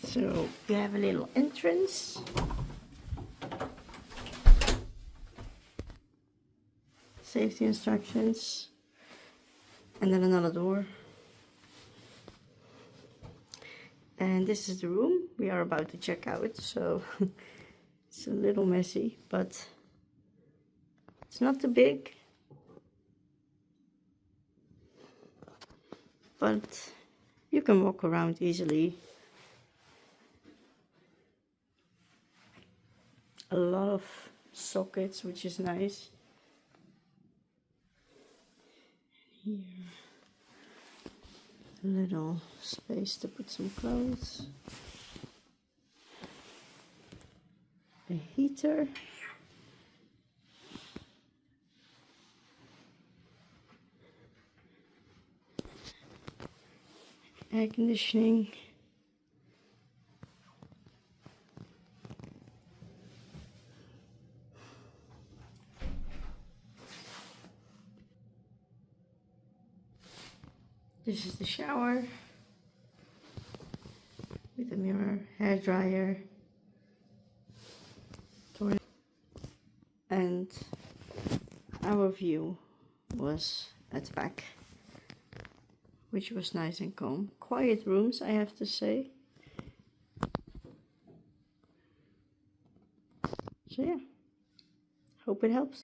So you have a little entrance. Safety instructions. And then another door. And this is the room we are about to check out, so it's a little messy, but it's not too big. But you can walk around easily. A lot of sockets, which is nice. Here, a little space to put some clothes. A heater. Air conditioning. This is the shower with a mirror, hair dryer, toilet, and our view was at the back, which was nice and calm. Quiet rooms, I have to say. So yeah, hope it helps.